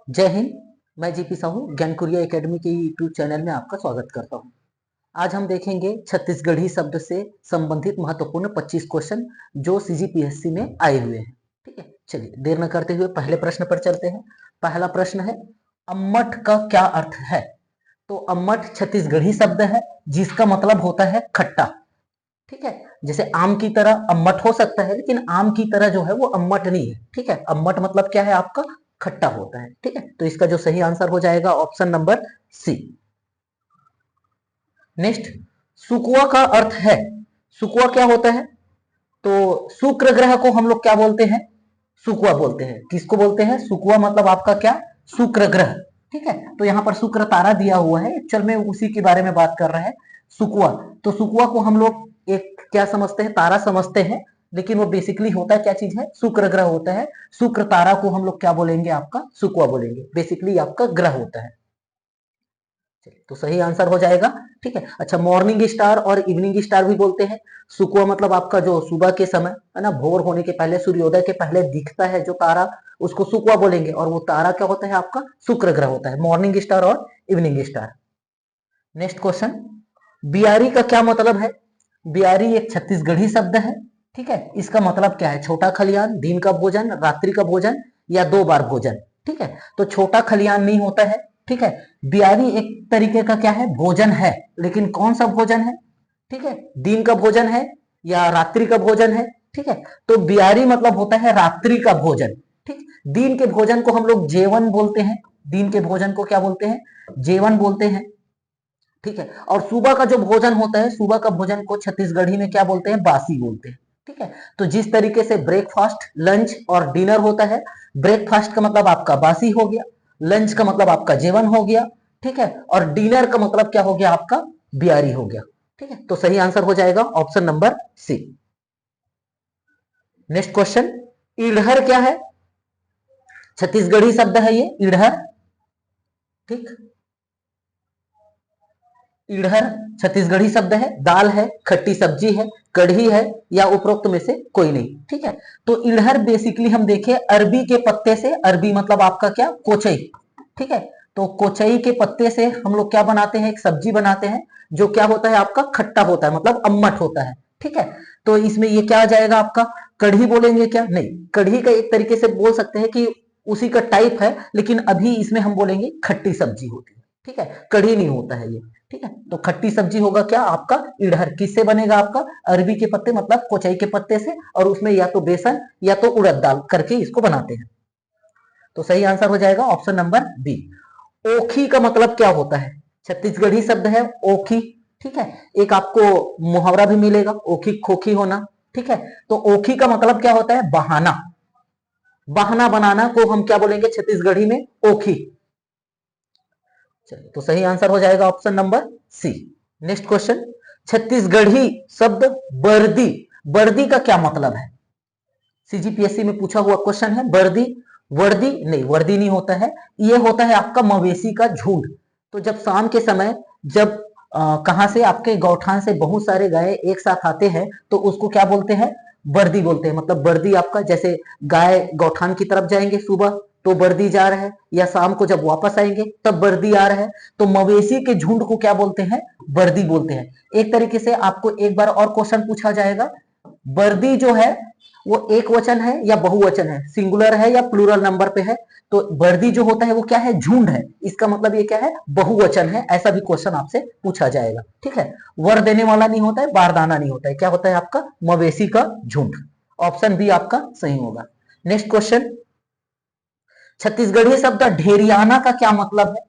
जय हिंद। मैं GP Sahu ज्ञानकुरिया academy के यूट्यूब चैनल में आपका स्वागत करता हूं। आज हम देखेंगे छत्तीसगढ़ी शब्द से संबंधित महत्वपूर्ण 25 क्वेश्चन जो सीजीपीएससी में आए हुए हैं। ठीक है, चलिए देर न करते हुए पहले प्रश्न पर चलते हैं। पहला प्रश्न है, अम्मट का क्या अर्थ है? तो अम्मट छत्तीसगढ़ी शब्द है जिसका मतलब होता है खट्टा। ठीक है, जैसे आम की तरह अम्मट हो सकता है, लेकिन आम की तरह जो है वो अम्मट नहीं है। ठीक है, अम्मट मतलब क्या है आपका? खट्टा होता है। ठीक है, तो इसका जो सही आंसर हो जाएगा ऑप्शन नंबर सी। नेक्स्ट, सुकुआ का अर्थ है। सुकुआ क्या होता है? तो शुक्र ग्रह को हम लोग क्या बोलते हैं? सुकुआ बोलते हैं। किसको बोलते हैं? सुकुआ मतलब आपका क्या? शुक्र ग्रह। ठीक है, तो यहाँ पर शुक्र तारा दिया हुआ है, एक्चुअल में उसी के बारे में बात कर रहे हैं, सुकुआ। तो सुकुआ को हम लोग एक क्या समझते हैं? तारा समझते हैं, लेकिन वो बेसिकली होता है क्या चीज है? शुक्र ग्रह होता है। शुक्र तारा को हम लोग क्या बोलेंगे? आपका सुकुआ बोलेंगे। बेसिकली आपका ग्रह होता है। तो सही आंसर हो जाएगा। ठीक है, अच्छा, मॉर्निंग स्टार और इवनिंग स्टार भी बोलते हैं। सुकुआ मतलब आपका जो सुबह के समय है ना, भोर होने के पहले, सूर्योदय के पहले दिखता है जो तारा, उसको सुकुआ बोलेंगे। और वो तारा क्या होता है आपका? शुक्र ग्रह होता है, मॉर्निंग स्टार और इवनिंग स्टार। नेक्स्ट क्वेश्चन, बियारी का क्या मतलब है? बियारी एक छत्तीसगढ़ी शब्द है। ठीक है, इसका मतलब क्या है? छोटा खलियान, दिन का भोजन, रात्रि का भोजन या दो बार भोजन। ठीक है, तो छोटा खलियान नहीं होता है। ठीक है, बियारी एक तरीके का क्या है? भोजन है, लेकिन कौन सा भोजन है? ठीक है, दिन का भोजन है या रात्रि का भोजन है? ठीक है, तो बियारी मतलब होता है रात्रि का भोजन। ठीक, दिन के भोजन को हम लोग जेवन बोलते हैं। दिन के भोजन को क्या बोलते हैं? जेवन बोलते हैं। ठीक है, और सुबह का जो भोजन होता है, सुबह का भोजन को छत्तीसगढ़ी में क्या बोलते हैं? बासी बोलते हैं। ठीक है, तो जिस तरीके से ब्रेकफास्ट, लंच और डिनर होता है, ब्रेकफास्ट का मतलब आपका बासी हो गया, लंच का मतलब आपका जेवन हो गया, ठीक है, और डिनर का मतलब क्या हो गया आपका? बियारी हो गया। ठीक है, तो सही आंसर हो जाएगा option number C. Next question, इड़हर क्या है? छत्तीसगढ़ी शब्द है ये इड़हर। ठीक, इड़हर छत्तीसगढ़ी शब्द है, दाल है, खट्टी सब्जी है, कढ़ी है या उपरोक्त में से कोई नहीं। ठीक है, तो इड़हर बेसिकली हम देखें अरबी के पत्ते से, अरबी मतलब आपका क्या? कोचई। ठीक है, तो कोचई के पत्ते से हम लोग क्या बनाते हैं? एक सब्जी बनाते हैं जो क्या होता है आपका? खट्टा होता है, मतलब अम्मट होता है। ठीक है, तो इसमें ये क्या आ जाएगा आपका? कढ़ी बोलेंगे क्या? नहीं, कढ़ी का एक तरीके से बोल सकते हैं कि उसी का टाइप है, लेकिन अभी इसमें हम बोलेंगे खट्टी सब्जी होती है। ठीक है, कढ़ी नहीं होता है ये। ठीक है, तो खट्टी सब्जी होगा क्या आपका? इड़हर। किससे बनेगा आपका? अरबी के पत्ते मतलब कोचई के पत्ते से, और उसमें या तो बेसन या तो उड़द दाल करके इसको बनाते हैं। तो सही आंसर हो जाएगा ऑप्शन नंबर बी। ओखी का मतलब क्या होता है? छत्तीसगढ़ी शब्द है ओखी। ठीक है, एक आपको मुहावरा भी मिलेगा, ओखी खोखी होना। ठीक है, तो ओखी का मतलब क्या होता है? बहाना। बहाना बनाना को हम क्या बोलेंगे छत्तीसगढ़ी में? ओखी। चलिए, तो सही आंसर हो जाएगा option number C. Next question, Chhattisgarhi शब्द बर्दी, बर्दी का क्या मतलब है? सीजीपीएससी में पूछा हुआ क्वेश्चन है, बर्दी। वर्दी नहीं, वर्दी नहीं होता है, ये होता है आपका मवेशी का झुंड। तो जब शाम के समय, जब कहां से? आपके गौठान से बहुत सारे गाय एक साथ आते हैं, तो उसको क्या बोलते हैं? बर्दी बोलते हैं। मतलब बर्दी आपका, जैसे गाय गौठान की तरफ जाएंगे सुबह तो बर्दी जा रहा है, या शाम को जब वापस आएंगे तब बर्दी आ रहा है, तो मवेशी के झुंड को क्या बोलते हैं? बर्दी बोलते हैं। एक तरीके से आपको एक बार और क्वेश्चन पूछा जाएगा, बर्दी जो है वो एक वचन है या बहुवचन है, सिंगुलर है या प्लूरल नंबर पे है? तो बर्दी जो होता है वो क्या है? झुंड है। इसका मतलब ये क्या है? बहुवचन है। ऐसा भी क्वेश्चन आपसे पूछा जाएगा। ठीक है, वर देने वाला नहीं होता है, बारदाना नहीं होता है, क्या होता है आपका? मवेशी का झुंड। ऑप्शन बी आपका सही होगा। नेक्स्ट क्वेश्चन, छत्तीसगढ़ी शब्द ढेरियाना का क्या मतलब है?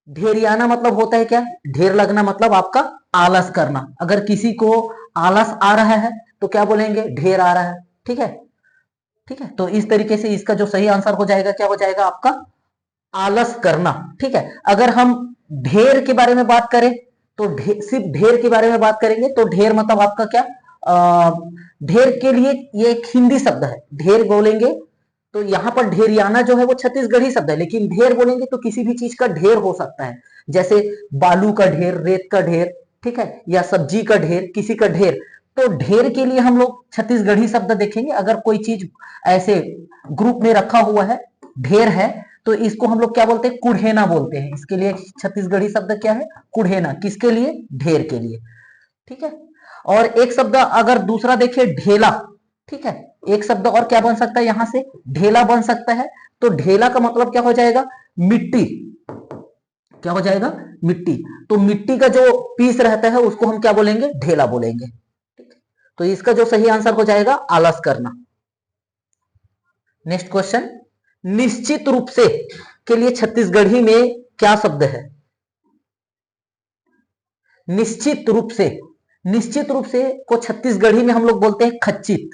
ढेरियाना मतलब होता है क्या? ढेर लगना मतलब आपका आलस करना। अगर किसी को आलस आ रहा है तो क्या बोलेंगे? ढेर आ रहा है। ठीक है, ठीक है, तो इस तरीके से इसका जो सही आंसर हो जाएगा क्या हो जाएगा आपका? आलस करना। ठीक है, अगर हम ढेर के बारे में बात करें तो सिर्फ ढेर के बारे में बात करेंगे तो ढेर मतलब आपका क्या? ढेर के लिए ये एक हिंदी शब्द है, ढेर बोलेंगे तो यहां पर ढेरियाना जो है वो छत्तीसगढ़ी शब्द है, लेकिन ढेर बोलेंगे तो किसी भी चीज का ढेर हो सकता है, जैसे बालू का ढेर, रेत का ढेर, ठीक है, या सब्जी का ढेर, किसी का ढेर। तो ढेर के लिए हम लोग छत्तीसगढ़ी शब्द देखेंगे। अगर कोई चीज ऐसे ग्रुप में रखा हुआ है, ढेर है, तो इसको हम लोग क्या बोलते हैं, कुढ़ेना बोलते हैं। इसके लिए छत्तीसगढ़ी शब्द क्या है, कुढ़ेना। किसके लिए, ढेर के लिए। ठीक है। और एक शब्द अगर दूसरा देखिए, ढेला। ठीक है, एक शब्द और क्या बन सकता है यहां से, ढेला बन सकता है। तो ढेला का मतलब क्या हो जाएगा, मिट्टी। क्या हो जाएगा, मिट्टी। तो मिट्टी का जो पीस रहता है उसको हम क्या बोलेंगे, ढेला बोलेंगे। तो इसका जो सही आंसर हो जाएगा, आलस करना। नेक्स्ट क्वेश्चन, निश्चित रूप से के लिए छत्तीसगढ़ी में क्या शब्द है। निश्चित रूप से, निश्चित रूप से को छत्तीसगढ़ी में हम लोग बोलते हैं खच्चित।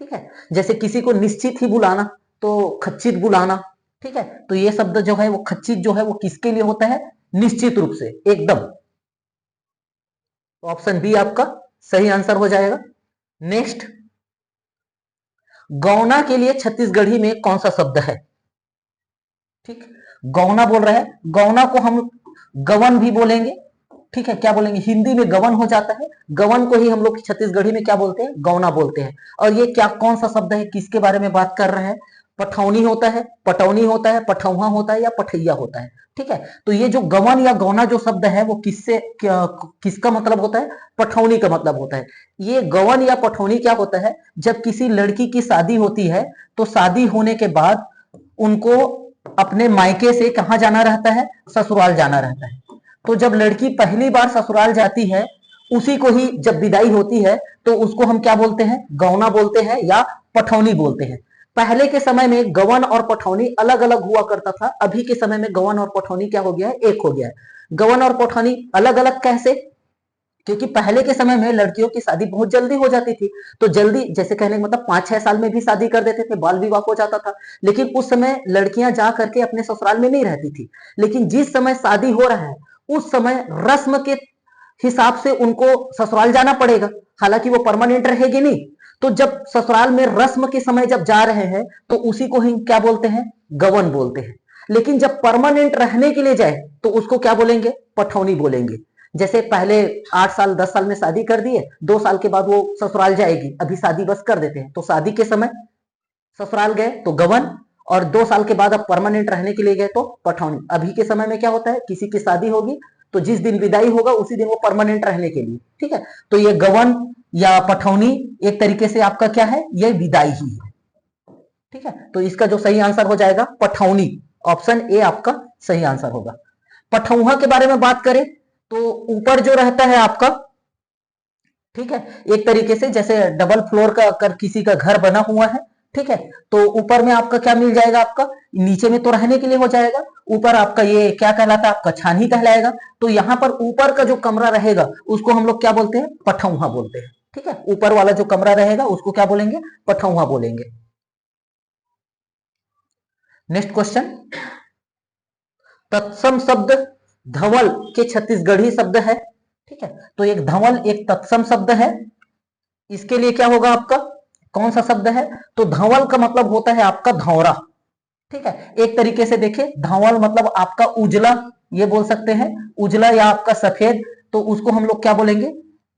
ठीक है, जैसे किसी को निश्चित ही बुलाना तो खच्चित बुलाना। ठीक है, तो ये शब्द जो है वो खच्चित जो है वो किसके लिए होता है, निश्चित रूप से, एकदम। तो ऑप्शन बी आपका सही आंसर हो जाएगा। नेक्स्ट, गौना के लिए छत्तीसगढ़ी में कौन सा शब्द है। ठीक, गौना बोल रहा है, गौना को हम गवन भी बोलेंगे। ठीक है, क्या बोलेंगे, हिंदी में गवन हो जाता है, गवन को ही हम लोग छत्तीसगढ़ी में क्या बोलते हैं, गौना बोलते हैं। और ये क्या कौन सा शब्द है, किसके बारे में बात कर रहे हैं, पठौनी होता है, पटौनी होता है, पठौहा होता है या पठैया होता है। ठीक है, तो ये जो गवन या गौना जो शब्द है वो किससे किसका मतलब होता है, पठौनी का मतलब होता है। ये गवन या पठौनी क्या होता है, जब किसी लड़की की शादी होती है तो शादी होने के बाद उनको अपने मायके से कहां जाना रहता है, ससुराल जाना रहता है। तो जब लड़की पहली बार ससुराल जाती है, उसी को ही जब विदाई होती है तो उसको हम क्या बोलते हैं, गौना बोलते हैं या पठौनी बोलते हैं। पहले के समय में गवन और पठौनी अलग अलग हुआ करता था, अभी के समय में गवन और पठौनी क्या हो गया है, एक हो गया है। गवन और पठौनी अलग अलग कैसे, क्योंकि पहले के समय में लड़कियों की शादी बहुत जल्दी हो जाती थी। तो जल्दी जैसे कहने का मतलब 5-6 साल में भी शादी कर देते थे, बाल विवाह हो जाता था। लेकिन उस समय लड़कियां जा करके अपने ससुराल में नहीं रहती थी। लेकिन जिस समय शादी हो रहा है उस समय रस्म के हिसाब से उनको ससुराल जाना पड़ेगा, हालांकि वो परमानेंट रहेगी नहीं। तो जब ससुराल में रस्म के समय जब जा रहे हैं तो उसी को हम क्या बोलते हैं, गवन बोलते हैं। लेकिन जब परमानेंट रहने के लिए जाए तो उसको क्या बोलेंगे, पठौनी बोलेंगे। जैसे पहले 8 साल 10 साल में शादी कर दिए, 2 साल के बाद वो ससुराल जाएगी, अभी शादी बस कर देते हैं, तो शादी के समय ससुराल गए तो गवन, और 2 साल के बाद अब परमानेंट रहने के लिए गए तो पठौनी। अभी के समय में क्या होता है, किसी की शादी होगी तो जिस दिन विदाई होगा उसी दिन वो परमानेंट रहने के लिए। ठीक है, तो ये गवन या पठौनी एक तरीके से आपका क्या है, ये विदाई ही है। ठीक है, तो इसका जो सही आंसर हो जाएगा पठौनी, ऑप्शन ए आपका सही आंसर होगा। पठौहा के बारे में बात करें तो ऊपर जो रहता है आपका, ठीक है, एक तरीके से जैसे डबल फ्लोर का अगर किसी का घर बना हुआ है, ठीक है, तो ऊपर में आपका क्या मिल जाएगा, आपका नीचे में तो रहने के लिए हो जाएगा, ऊपर आपका ये क्या कहलाता है, आपका छानी कहलाएगा। तो यहां पर ऊपर का जो कमरा रहेगा उसको हम लोग क्या बोलते हैं, पठौहा बोलते हैं। ठीक है, ऊपर वाला जो कमरा रहेगा उसको क्या बोलेंगे, पठौहा बोलेंगे। नेक्स्ट क्वेश्चन, तत्सम शब्द धवल के छत्तीसगढ़ी शब्द है। ठीक है, तो एक धवल एक तत्सम शब्द है। इसके लिए क्या होगा आपका, कौन सा शब्द है, तो धवल का मतलब होता है आपका धौरा। ठीक है, एक तरीके से देखिए, धवल मतलब आपका उजला, ये बोल सकते हैं उजला या आपका सफेद, तो उसको हम लोग क्या बोलेंगे,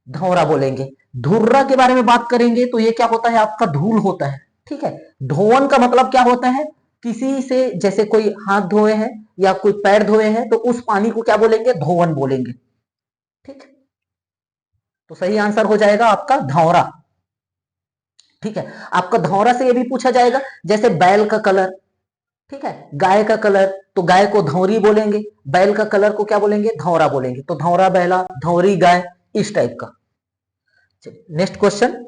धौरा बोलेंगे। धुर्रा के बारे में बात करेंगे तो ये क्या होता है, आपका धूल होता है। ठीक है, धोवन का मतलब क्या होता है, किसी से जैसे कोई हाथ धोए हैं या कोई पैर धोए हैं तो उस पानी को क्या बोलेंगे, धोवन बोलेंगे। ठीक, तो सही आंसर हो जाएगा आपका धौरा। ठीक है, आपका धौरा से ये भी पूछा जाएगा, जैसे बैल का कलर, ठीक है, गाय का कलर, तो गाय को धौरी बोलेंगे, बैल का कलर को क्या बोलेंगे, धौरा बोलेंगे। तो धौरा बैला, धौरी गाय, इस टाइप का। नेक्स्ट क्वेश्चन,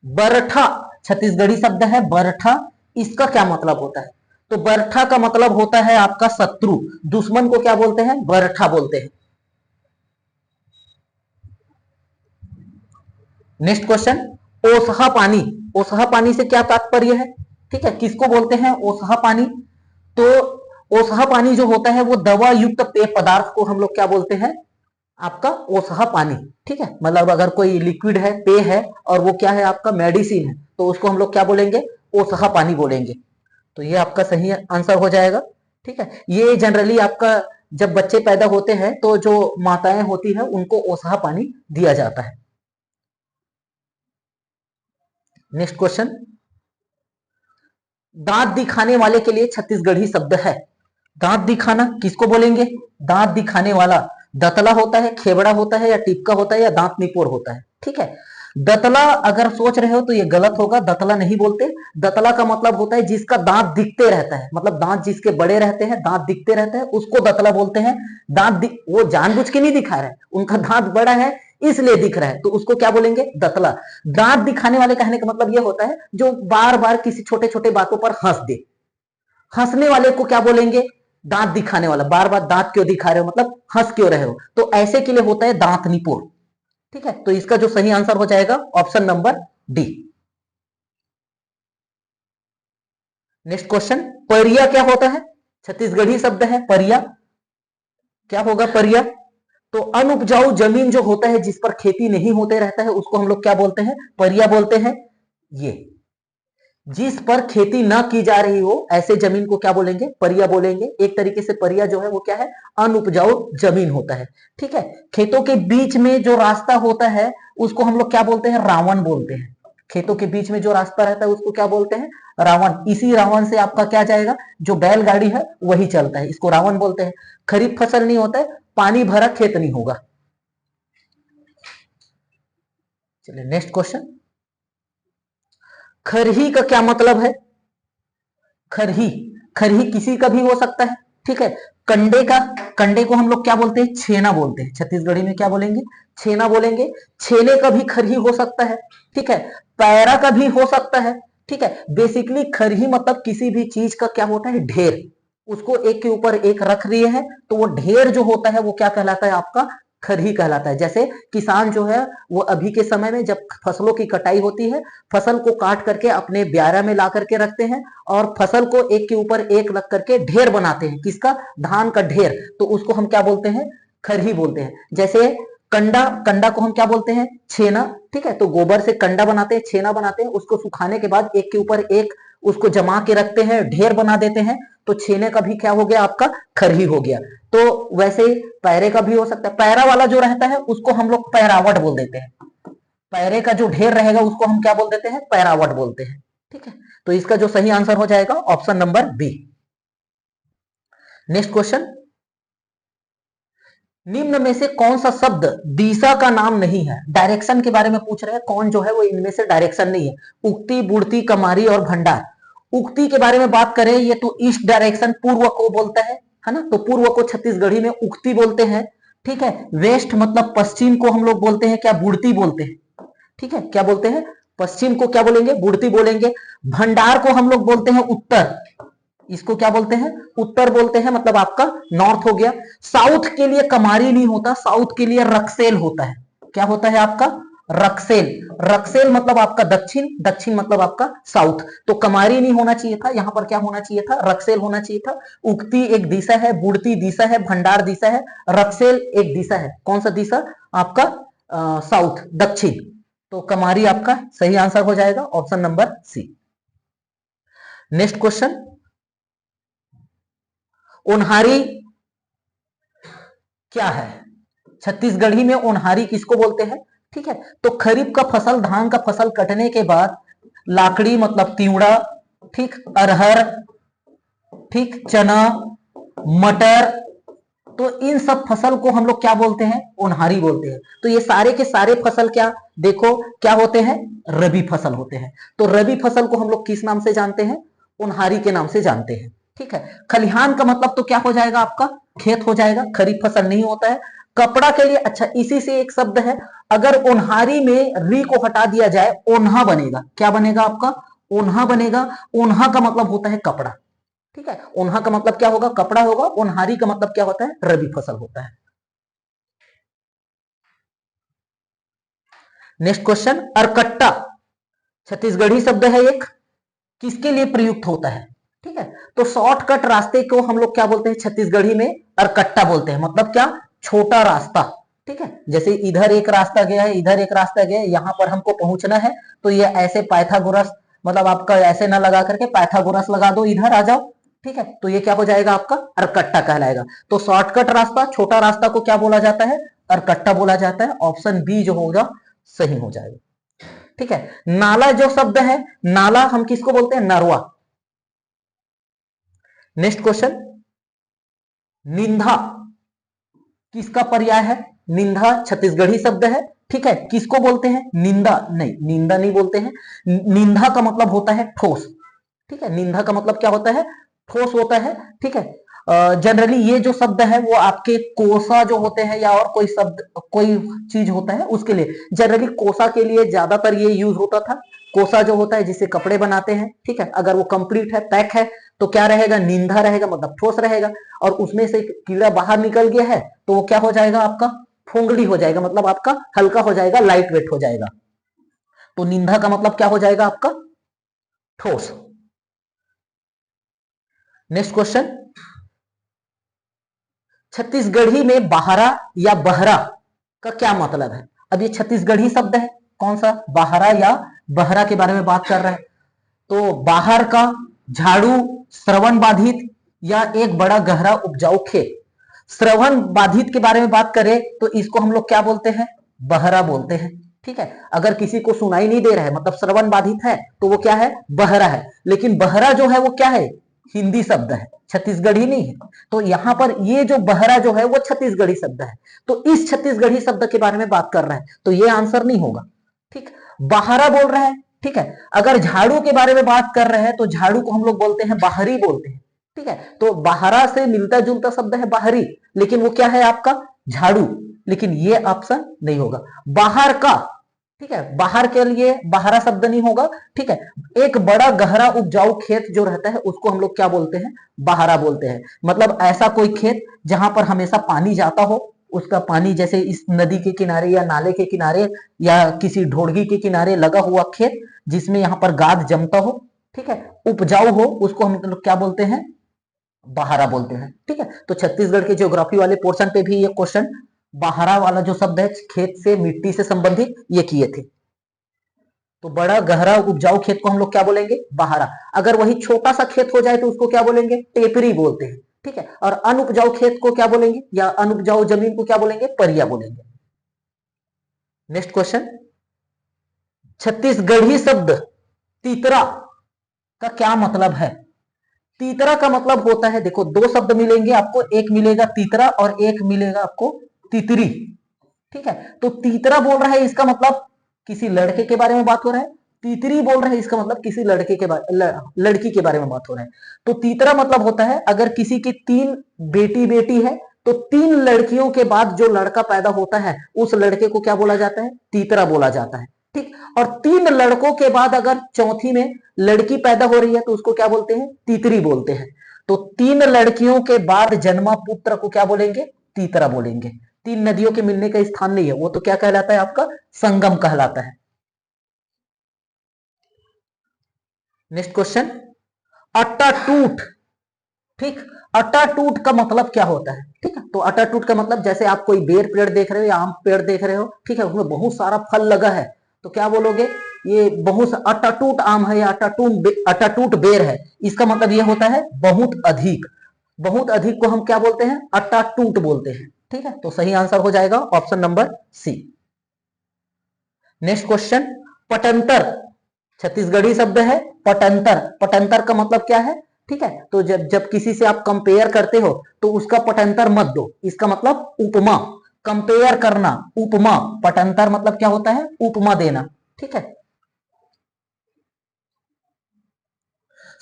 बरठा छत्तीसगढ़ी शब्द है, बरठा, इसका क्या मतलब होता है, तो बरठा का मतलब होता है आपका शत्रु, दुश्मन को क्या बोलते हैं, बरठा बोलते हैं। नेक्स्ट क्वेश्चन, ओसहा पानी, ओसहा पानी से क्या तात्पर्य है, ठीक है, किसको बोलते हैं ओसहा पानी, तो ओसहा पानी जो होता है वो दवा युक्त पेय पदार्थ को हम लोग क्या बोलते हैं, आपका ओसहा पानी। ठीक है, मतलब अगर कोई लिक्विड है, पेय है, और वो क्या है आपका मेडिसिन है, तो उसको हम लोग क्या बोलेंगे, ओसहा पानी बोलेंगे। तो ये आपका सही आंसर हो जाएगा। ठीक है, ये जनरली आपका जब बच्चे पैदा होते हैं तो जो माताएं होती है उनको ओसहा पानी दिया जाता है। नेक्स्ट क्वेश्चन, दांत दिखाने वाले के लिए छत्तीसगढ़ी शब्द है। दांत दिखाना किसको बोलेंगे? दांत दिखाने वाला दतला होता है, खेबड़ा होता है, या टिपका होता है, या दांत निपोर होता है। ठीक है, दतला अगर सोच रहे हो तो ये गलत होगा, दतला नहीं बोलते। दतला का मतलब होता है जिसका दांत दिखते रहता है, मतलब दांत जिसके बड़े रहते हैं, दांत दिखते रहते हैं, उसको दतला बोलते हैं। वो जानबूझ के नहीं दिखा रहा है, उनका दांत बड़ा है इसलिए दिख रहा है, तो उसको क्या बोलेंगे? दतला। दांत दिखाने वाले कहने का मतलब यह होता है जो बार बार किसी छोटे छोटे बातों पर हंस दे। हंसने वाले को क्या बोलेंगे? दांत दिखाने वाला। बार बार दांत क्यों दिखा रहे हो, मतलब हंस क्यों रहे हो, तो ऐसे के लिए होता है दांत निपोर। ठीक है, तो इसका जो सही आंसर हो जाएगा option number D. Next question, परिया क्या होता है? छत्तीसगढ़ी शब्द है परिया। क्या होगा परिया? तो अनउपजाऊ जमीन जो होता है, जिस पर खेती नहीं होते रहता है, उसको हम लोग क्या बोलते हैं? परिया बोलते हैं। ये जिस पर खेती ना की जा रही हो ऐसे जमीन को क्या बोलेंगे? परिया बोलेंगे। एक तरीके से परिया जो है वो क्या है? अनउपजाऊ जमीन होता है। ठीक है, खेतों के बीच में जो रास्ता होता है उसको हम लोग क्या बोलते हैं? रावण बोलते हैं। खेतों के बीच में जो रास्ता रहता है उसको क्या बोलते हैं? रावण। इसी रावण से आपका क्या जाएगा? जो बैलगाड़ी है वही चलता है, इसको रावण बोलते हैं। खरीफ फसल नहीं होता है, पानी भरा खेत नहीं होगा। चलिए नेक्स्ट क्वेश्चन, खरही का क्या मतलब है? खरही, खरही किसी का भी हो सकता है। ठीक है, कंडे का, कंडे को हम लोग क्या बोलते हैं? छेना बोलते हैं। छत्तीसगढ़ी में क्या बोलेंगे? छेना बोलेंगे। छेने का भी खरही हो सकता है। ठीक है, पैरा का भी हो सकता है। ठीक है, बेसिकली खरही मतलब किसी भी चीज का क्या होता है? ढेर। उसको एक के ऊपर एक रख रही है तो वो ढेर जो होता है वो क्या कहलाता है? आपका खरही कहलाता है। जैसे किसान जो है वो अभी के समय में जब फसलों की कटाई होती है, फसल को काट करके अपने ब्यारा में ला करके रखते हैं और फसल को एक के ऊपर एक रख करके ढेर बनाते हैं। किसका? धान का ढेर। तो उसको हम क्या बोलते हैं? खरही बोलते हैं। जैसे कंडा, कंडा को हम क्या बोलते हैं? छेना। ठीक है, तो गोबर से कंडा बनाते हैं, छेना बनाते हैं, उसको सुखाने के बाद एक के ऊपर एक उसको जमा के रखते हैं, ढेर बना देते हैं, तो छेने का भी क्या हो गया? आपका खरही हो गया। तो वैसे ही पैरे का भी हो सकता है। पैरा वाला जो रहता है उसको हम लोग पैरावट बोल देते हैं। पैरे का जो ढेर रहेगा उसको हम क्या बोल देते हैं? पैरावट बोलते हैं। ठीक है, तो इसका जो सही आंसर हो जाएगा option number B. Next question, निम्न में से कौन सा शब्द दिशा का नाम नहीं है? डायरेक्शन के बारे में पूछ रहे हैं, कौन जो है वो इनमें से डायरेक्शन नहीं है? उक्ति, बुड़ती, कमारी और भंडार। उक्ति के बारे में बात करें, ये तो ईस्ट डायरेक्शन पूर्व को बोलता है ना, तो पूर्व को छत्तीसगढ़ी में उक्ति बोलते हैं। ठीक है, वेस्ट मतलब पश्चिम को हम लोग बोलते हैं क्या? बुड़ती बोलते हैं। ठीक है, क्या बोलते हैं? पश्चिम को क्या बोलेंगे? बुड़ती बोलेंगे। भंडार को हम लोग बोलते हैं उत्तर। इसको क्या बोलते हैं? उत्तर बोलते हैं, मतलब आपका नॉर्थ हो गया। साउथ के लिए कमारी नहीं होता, साउथ के लिए रक्सेल होता है। क्या होता है आपका? रक्सेल। रक्सेल मतलब आपका दक्षिण, दक्षिण मतलब आपका साउथ। तो कमारी नहीं होना चाहिए था, यहां पर क्या होना चाहिए था? रक्सेल होना चाहिए था। उक्ति एक दिशा है, बुड़ती दिशा है, भंडार दिशा है, रक्सेल एक दिशा है। कौन सा दिशा? आपका साउथ, दक्षिण। तो कमारी आपका सही आंसर हो जाएगा option number C. Next question, ओन्हारी क्या है? छत्तीसगढ़ी में ओन्हारी किसको बोलते हैं? ठीक है, तो खरीफ का फसल, धान का फसल कटने के बाद लाकड़ी मतलब तिवड़ा, ठीक, अरहर, ठीक, चना, मटर, तो इन सब फसल को हम लोग क्या बोलते हैं? ओन्हारी बोलते हैं। तो ये सारे के सारे फसल क्या, देखो क्या होते हैं? रबी फसल होते हैं। तो रबी फसल को हम लोग किस नाम से जानते हैं? ओन्हारी के नाम से जानते हैं। ठीक है, खलिहान का मतलब तो क्या हो जाएगा? आपका खेत हो जाएगा, खरीफ फसल नहीं होता है। कपड़ा के लिए, अच्छा इसी से एक शब्द है, अगर ओन्हारी में री को हटा दिया जाए ओन्हा बनेगा। क्या बनेगा आपका? ओन्हा बनेगा। ओन्हा का मतलब होता है कपड़ा। ठीक है, ओन्हा का मतलब क्या होगा? कपड़ा होगा। ओन्हारी का मतलब क्या होता है? रबी फसल होता है। नेक्स्ट क्वेश्चन, अरकट्टा छत्तीसगढ़ी शब्द है एक, किसके लिए प्रयुक्त होता है? ठीक है, तो शॉर्टकट रास्ते को हम लोग क्या बोलते हैं? छत्तीसगढ़ी में अरकट्टा बोलते हैं। मतलब क्या? छोटा रास्ता। ठीक है, जैसे इधर एक रास्ता गया है, इधर एक रास्ता गया है, यहां पर हमको पहुंचना है, तो ये ऐसे पाइथागोरस, मतलब आपका ऐसे ना लगा करके पाइथागोरस लगा दो, इधर आ जाओ। ठीक है, तो ये क्या हो जाएगा? आपका अरकट्टा कहलाएगा। तो शॉर्टकट रास्ता, छोटा रास्ता को क्या बोला जाता है? अरकट्टा बोला जाता है। ऑप्शन बी जो होगा सही हो जाएगा। ठीक है, नाला जो शब्द है, नाला हम किसको बोलते हैं? नरवा। नेक्स्ट क्वेश्चन, निंदा किसका पर्याय है? निंदा छत्तीसगढ़ी शब्द है, ठीक है। किसको बोलते हैं? निंदा नहीं, निंदा नहीं बोलते हैं। निंदा का मतलब होता है ठोस, ठीक है। निंदा का मतलब क्या होता है? ठोस होता है, ठीक है। जनरली ये जो शब्द है वो आपके कोसा जो होते हैं या और कोई शब्द कोई चीज होता है उसके लिए, जनरली कोसा के लिए ज्यादातर ये यूज होता था। कोसा जो होता है जिससे कपड़े बनाते हैं, ठीक है, अगर वो कंप्लीट है, पैक है, तो क्या रहेगा? निंदा रहेगा, मतलब ठोस रहेगा। और उसमें से कीड़ा बाहर निकल गया है तो वो क्या हो जाएगा? आपका फोंगड़ी हो जाएगा, मतलब आपका हल्का हो जाएगा, लाइट वेट हो जाएगा। तो निंदा का मतलब क्या हो जाएगा? आपका ठोस। नेक्स्ट क्वेश्चन, छत्तीसगढ़ी में बाहरा या बहरा का क्या मतलब है? अब ये छत्तीसगढ़ी शब्द है, कौन सा? बाहरा या बहरा के बारे में बात कर रहा है। तो बाहर का झाड़ू, श्रवण बाधित या एक बड़ा गहरा उपजाऊ खेत। श्रवण बाधित के बारे में बात करें तो इसको हम लोग क्या बोलते हैं? बहरा बोलते हैं, ठीक है। अगर किसी को सुनाई नहीं दे रहा है, मतलब श्रवण बाधित है, तो वो क्या है? बहरा है। लेकिन बहरा जो है वो क्या है? हिंदी शब्द है, छत्तीसगढ़ी नहीं है। तो यहां पर ये जो बहरा जो है वो छत्तीसगढ़ी शब्द है। तो इस छत्तीसगढ़ी शब्द के बारे में बात कर रहा है, तो ये आंसर नहीं होगा, ठीक। बाहरा बोल रहा है, ठीक है। अगर झाड़ू के बारे में बात कर रहे हैं तो झाड़ू को हम लोग बोलते हैं बाहरी बोलते हैं, ठीक है। तो बाहरा से मिलता जुलता शब्द है बाहरी, लेकिन वो क्या है? आपका झाड़ू। लेकिन ये ऑप्शन नहीं होगा। बाहर का, ठीक है, बाहर के लिए बाहरा शब्द नहीं होगा, ठीक है। एक बड़ा गहरा उपजाऊ खेत जो रहता है उसको हम लोग क्या बोलते हैं? बाहरा बोलते हैं। मतलब ऐसा कोई खेत जहां पर हमेशा पानी जाता हो, उसका पानी जैसे इस नदी के किनारे या नाले के किनारे या किसी ढोड़गी के किनारे लगा हुआ खेत जिसमें यहाँ पर गाद जमता हो, ठीक है, उपजाऊ हो, उसको हम लोग क्या बोलते हैं? बाहरा बोलते हैं, ठीक है। तो छत्तीसगढ़ के ज्योग्राफी वाले पोर्शन पे भी ये क्वेश्चन बाहरा वाला जो शब्द है खेत से, मिट्टी से संबंधित, ये किए थे। तो बड़ा गहरा उपजाऊ खेत को हम लोग क्या बोलेंगे? बाहरा। अगर वही छोटा सा खेत हो जाए तो उसको क्या बोलेंगे? टेपरी बोलते हैं, ठीक है। और अनउपजाऊ खेत को क्या बोलेंगे, या अनउपजाऊ जमीन को क्या बोलेंगे? परिया बोलेंगे। नेक्स्ट क्वेश्चन, छत्तीसगढ़ी शब्द तीतरा का क्या मतलब है? तीतरा का मतलब होता है, देखो दो शब्द मिलेंगे आपको, एक मिलेगा तीतरा और एक मिलेगा आपको तितरी, ठीक है। तो तीतरा बोल रहा है, इसका मतलब किसी लड़के के बारे में बात हो रहा है। तीतरी बोल रहा है, इसका मतलब किसी लड़के के लड़की के बारे में बात हो रहा है। तो तीतरा मतलब होता है अगर किसी की तीन बेटी है तो तीन लड़कियों के बाद जो लड़का पैदा होता है उस लड़के को क्या बोला जाता है? तीतरा बोला जाता है, ठीक। और तीन लड़कों के बाद अगर चौथी में लड़की पैदा हो रही है तो उसको क्या बोलते हैं? तीतरी बोलते हैं। तो तीन लड़कियों के बाद जन्मा पुत्र को क्या बोलेंगे? तीतरा बोलेंगे। तीन नदियों के मिलने का स्थान नहीं है वो, तो क्या कहलाता है? आपका संगम कहलाता है। नेक्स्ट क्वेश्चन, अटाटूट, ठीक। अटाटूट का मतलब क्या होता है? ठीक है, तो अटाटूट का मतलब जैसे आप कोई बेर पेड़ देख रहे हो या आम पेड़ देख रहे हो, ठीक है, उसमें बहुत सारा फल लगा है, तो क्या बोलोगे? ये बहुत अटाटूट आम है या अटाटूट बेर है। इसका मतलब ये होता है बहुत अधिक। बहुत अधिक को हम क्या बोलते हैं? अटाटूट बोलते हैं, ठीक है। तो सही आंसर हो जाएगा option number C. Next question, पटंतर छत्तीसगढ़ी शब्द है। पटंतर, पटंतर का मतलब क्या है? ठीक है, तो जब जब किसी से आप कंपेयर करते हो तो उसका पटंतर मत दो, इसका मतलब उपमा। कंपेयर करना, उपमा। पटंतर मतलब क्या होता है? उपमा देना, ठीक है।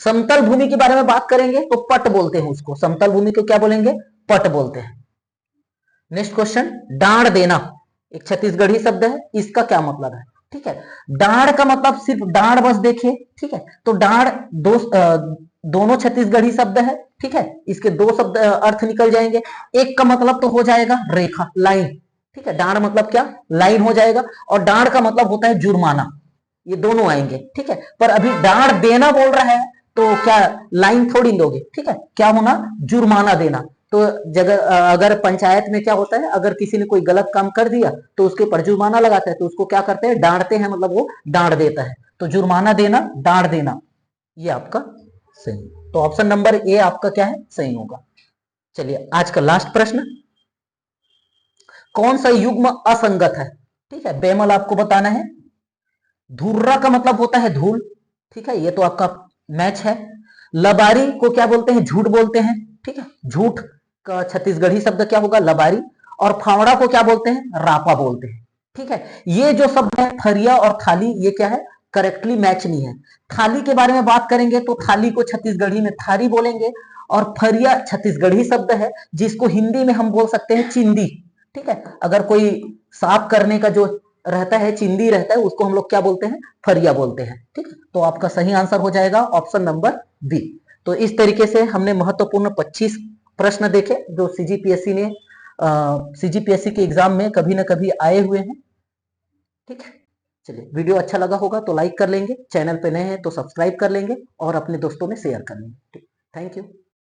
समतल भूमि के बारे में बात करेंगे तो पट बोलते हैं उसको, समतल भूमि को क्या बोलेंगे? पट बोलते हैं। नेक्स्ट क्वेश्चन, डांड देना एक छत्तीसगढ़ी शब्द है, इसका क्या मतलब है? ठीक है, डांड का मतलब सिर्फ डांड बस देखिए, ठीक है। तो डांड दोनों छत्तीसगढ़ी शब्द है, ठीक है। इसके दो शब्द अर्थ निकल जाएंगे। एक का मतलब तो हो जाएगा रेखा, लाइन, ठीक है। डांड मतलब क्या? लाइन हो जाएगा। और डांड का मतलब होता है जुर्माना, ये दोनों आएंगे, ठीक है। पर अभी डांड देना बोल रहा है तो क्या लाइन थोड़ी दोगे, ठीक है। क्या होना? जुर्माना देना। तो जगह अगर पंचायत में क्या होता है, अगर किसी ने कोई गलत काम कर दिया तो उसके ऊपर जुर्माना लगाता है, तो उसको क्या करते हैं? डांटते हैं, मतलब वो डांट देता है। तो जुर्माना देना, डांट देना, ये आपका सही। तो ऑप्शन नंबर ए आपका क्या है? सही होगा। चलिए आज का लास्ट प्रश्न, कौन सा युग्म असंगत है? ठीक है, बेमल आपको बताना है। धुर्रा का मतलब होता है धूल, ठीक है, ये तो आपका मैच है। लबारी को क्या बोलते हैं? झूठ बोलते हैं। ठीक है, झूठ का छत्तीसगढ़ी शब्द क्या होगा? लबारी। और फावड़ा को क्या बोलते हैं? रापा बोलते हैं। ठीक है, ये जो शब्द है फरिया और थाली, ये क्या है? करेक्टली मैच नहीं है। थाली के बारे में बात करेंगे तो थाली को छत्तीसगढ़ी में थारी बोलेंगे, और फरिया छत्तीसगढ़ी शब्द है जिसको हिंदी में हम बोल सकते हैं चिंदी। ठीक है, अगर कोई साफ करने का जो रहता है, चिंदी रहता है, उसको हम लोग क्या बोलते हैं? फरिया बोलते हैं। ठीक है, तो आपका सही आंसर हो जाएगा ऑप्शन नंबर बी। तो इस तरीके से हमने महत्वपूर्ण 25 प्रश्न देखे जो सीजीपीएससी ने सीजीपीएससी के एग्जाम में कभी ना कभी आए हुए हैं। ठीक है, चलिए, वीडियो अच्छा लगा होगा तो लाइक कर लेंगे, चैनल पे नए हैं तो सब्सक्राइब कर लेंगे और अपने दोस्तों में शेयर कर लेंगे। Thank you.